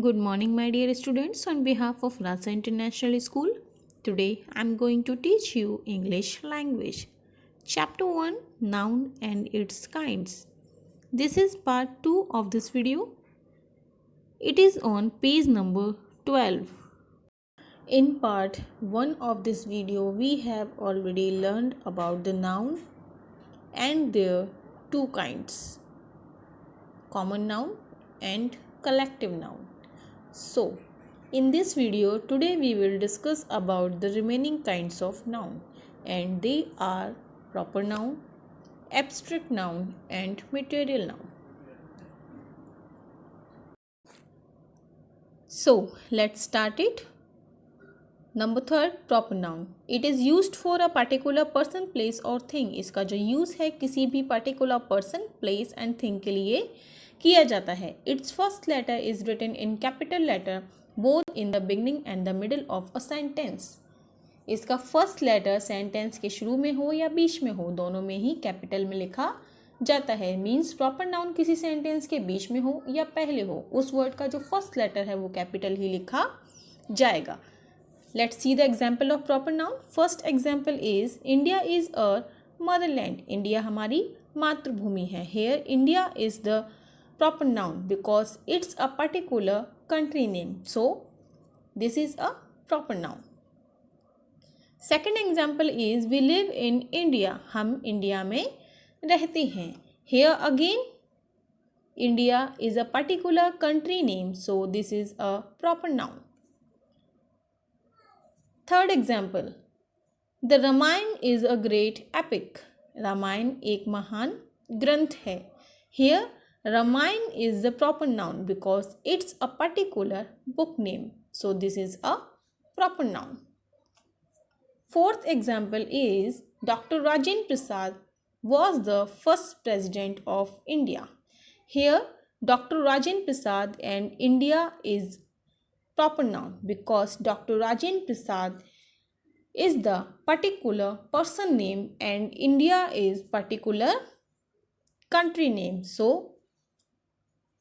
Good morning, my dear students. On behalf of Rasa International School, today I am going to teach you English language. Chapter 1, Noun and its kinds. This is part 2 of this video. It is on page number 12. In part 1 of this video, we have already learned about the noun and their two kinds, common noun and collective noun. So, in this video today we will discuss about the remaining kinds of noun, and they are proper noun, abstract noun and material noun. So, let's start it. Number third, proper noun. It is used for a particular person, place और thing. इसका जो use है किसी भी particular person, place and thing के लिए किया जाता है. It's first letter is written in capital letter both in the beginning and the middle of a sentence. इसका फर्स्ट लेटर सेंटेंस के शुरू में हो या बीच में हो, दोनों में ही कैपिटल में लिखा जाता है. मीन्स प्रॉपर नाउन किसी सेंटेंस के बीच में हो या पहले हो, उस वर्ड का जो फर्स्ट लेटर है वो कैपिटल ही लिखा जाएगा. Let's see the example of proper noun. First example is India is our motherland. India हमारी मातृभूमि है. Here India is the proper noun because it's a particular country name. So this is a proper noun. Second example is we live in India. हम India में रहते हैं. Here again India is a particular country name. So this is a proper noun. Third example, the Ramayana is a great epic. Ramayana एक महान ग्रंथ है. Here Ramayana is the proper noun because it's a particular book name. So this is a proper noun. Fourth example is doctor Rajendra Prasad was the first president of India. Here Dr. Rajendra Prasad and India is proper noun because Dr. Rajendra Prasad is the particular person name and India is particular country name. So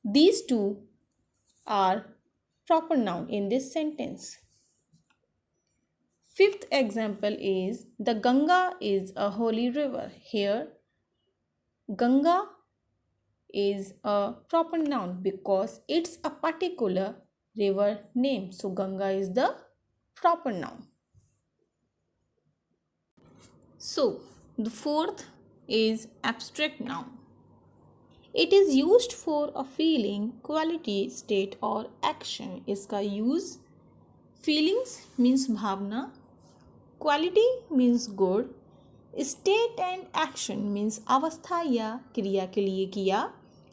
these two are proper noun in this sentence. Fifth example is the Ganga is a holy river. Here Ganga is a proper noun because it's a particular river name. So Ganga is the proper noun. So the fourth is abstract noun. It is used for a feeling, quality, state or action. इसका use feelings means Bhavna, quality means good, state and action means अवस्था या क्रिया के लिए किया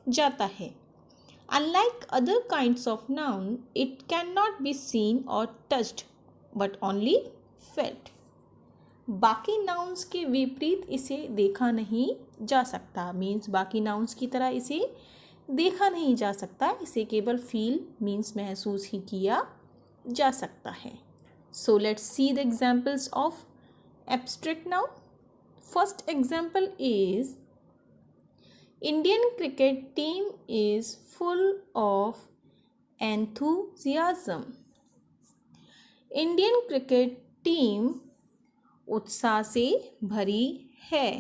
जाता है. Unlike other kinds of noun, it cannot be seen or touched, but only felt. बाकी नाउन्स के विपरीत इसे देखा नहीं जा सकता. मीन्स बाकी नाउन्स की तरह इसे देखा नहीं जा सकता. इसे केवल फील मीन्स महसूस ही किया जा सकता है. सो let's see the examples of abstract noun. First example is Indian cricket team is full of enthusiasm. Indian cricket team उत्साह से भरी है.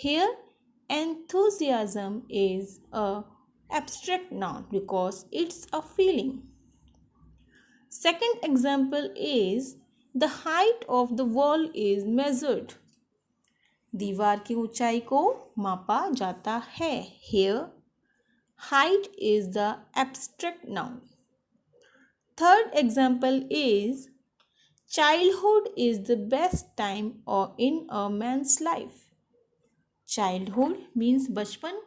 Here enthusiasm is a abstract noun because it's a feeling. Second example is the height of the wall is measured. दीवार की ऊंचाई को मापा जाता है. Here height is the abstract noun. Third example is childhood is the best time or in a man's life. Childhood means बचपन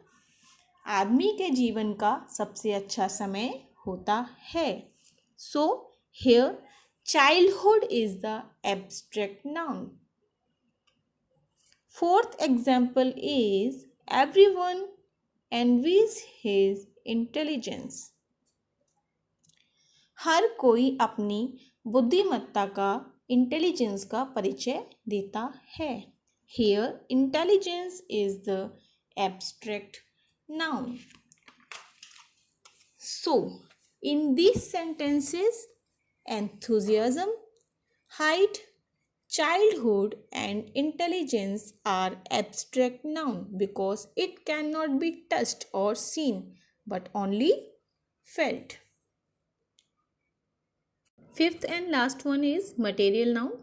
आदमी के जीवन का सबसे अच्छा समय होता है. So here childhood is the abstract noun. Fourth example is everyone envies his intelligence. हर कोई अपनी बुद्धिमत्ता का इंटेलिजेंस का परिचय देता है. Here intelligence is the abstract noun. So In these sentences, enthusiasm, height, childhood and intelligence are abstract noun because it cannot be touched or seen but only felt. Fifth and last one is material noun.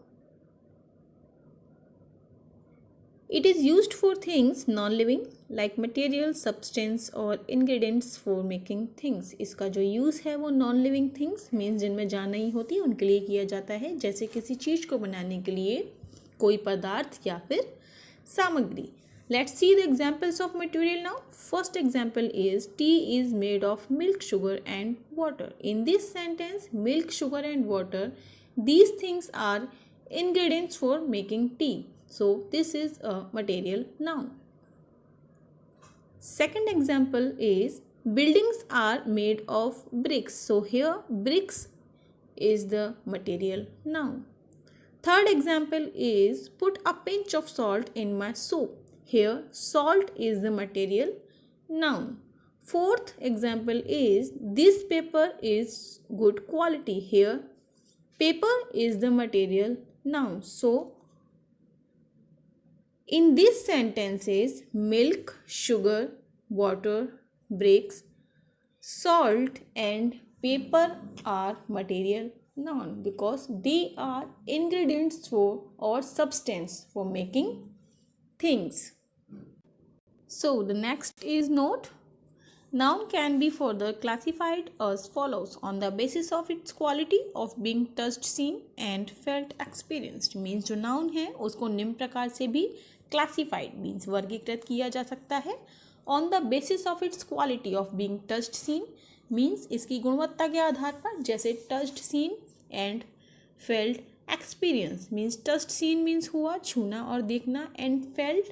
It is used for things non-living like material, substance और ingredients for making things. इसका जो use है वो non-living things means जिनमें जान नहीं होती उनके लिए किया जाता है, जैसे किसी चीज़ को बनाने के लिए कोई पदार्थ या फिर सामग्री. Let's see the examples of material now. First example is tea is made of milk, sugar and water. In this sentence, milk, sugar and water, these things are ingredients for making tea. So this is a material noun. Second example is buildings are made of bricks. So here bricks is the material noun. Third example is put a pinch of salt in my soup. Here salt is the material noun. Fourth example is this paper is good quality. Here paper is the material noun. So in these sentences, milk, sugar, water, bricks, salt and paper are material noun because they are ingredients for or substance for making things. So the next is note. Noun can be further classified as follows on the basis of its quality of being touched, seen and felt, experienced. Means जो noun है उसको निम्न प्रकार से भी classified means वर्गीकृत किया जा सकता है. On the basis of its quality of being touched, seen means इसकी गुणवत्ता के आधार पर, जैसे touched, seen and felt, experience means touched, seen means हुआ, छूना और देखना, and felt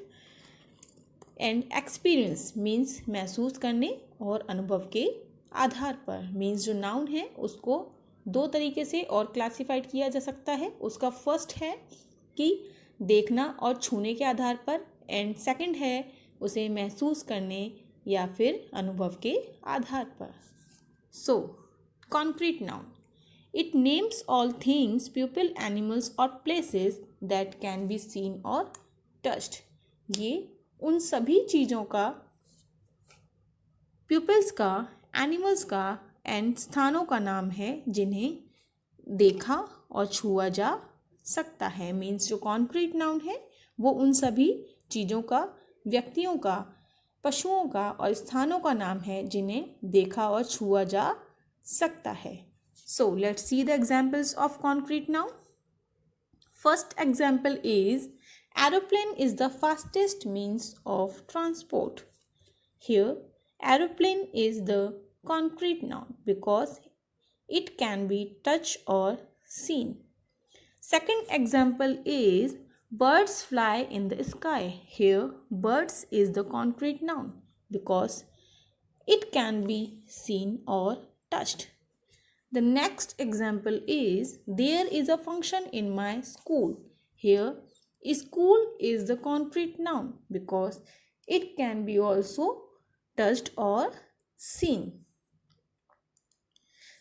and experience means महसूस करने और अनुभव के आधार पर. मीन्स जो नाउन है उसको दो तरीके से और क्लासिफाइड किया जा सकता है. उसका फर्स्ट है कि देखना और छूने के आधार पर, एंड सेकंड है उसे महसूस करने या फिर अनुभव के आधार पर. So concrete noun, it names all things, people, animals और places that can be seen और टच्ड. ये उन सभी चीज़ों का, पीपल्स का, एनिमल्स का एंड स्थानों का नाम है जिन्हें देखा और छुआ जा सकता है. मीन्स जो कॉन्क्रीट नाउन है वो उन सभी चीज़ों का, व्यक्तियों का, पशुओं का और स्थानों का नाम है जिन्हें देखा और छुआ जा सकता है. सो let's see the examples of concrete noun. First example is aeroplane is the fastest means of transport. Here aeroplane is the concrete noun because it can be touched or seen. Second example is birds fly in the sky. Here birds is the concrete noun because it can be seen or touched. The next example is there is a function in my school. Here school is the concrete noun because it can be also touched or seen.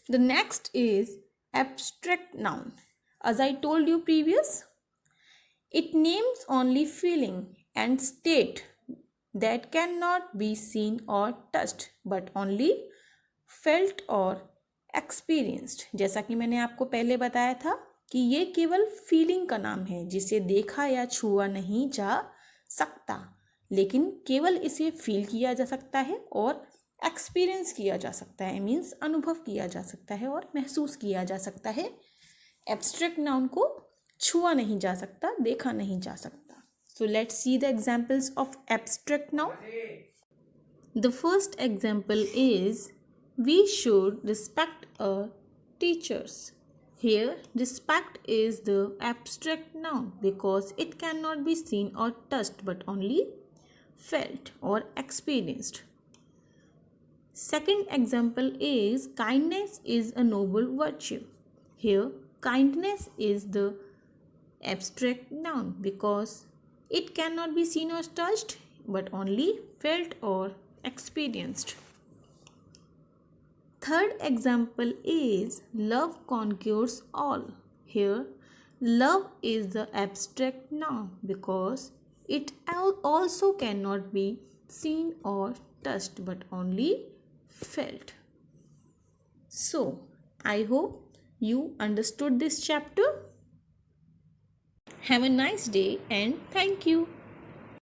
The next is abstract noun. As I told you previous, it names only feeling and state that cannot be seen or touched but only felt or experienced. जैसा कि मैंने आपको पहले बताया था कि ये केवल फीलिंग का नाम है जिसे देखा या छुआ नहीं जा सकता, लेकिन केवल इसे फील किया जा सकता है और एक्सपीरियंस किया जा सकता है. मीन्स अनुभव किया जा सकता है और महसूस किया जा सकता है. एब्स्ट्रैक्ट नाउन को छुआ नहीं जा सकता, देखा नहीं जा सकता. So let's see the examples of abstract noun. The first example is we should respect our teachers. Here respect is the abstract noun because it cannot be seen or touched but only felt or experienced. Second example is kindness is a noble virtue. Here kindness is the abstract noun because it cannot be seen or touched but only felt or experienced. Third example is love conquers all. Here, love is the abstract noun because it also cannot be seen or touched but only felt. So, I hope you understood this chapter. Have a nice day and thank you.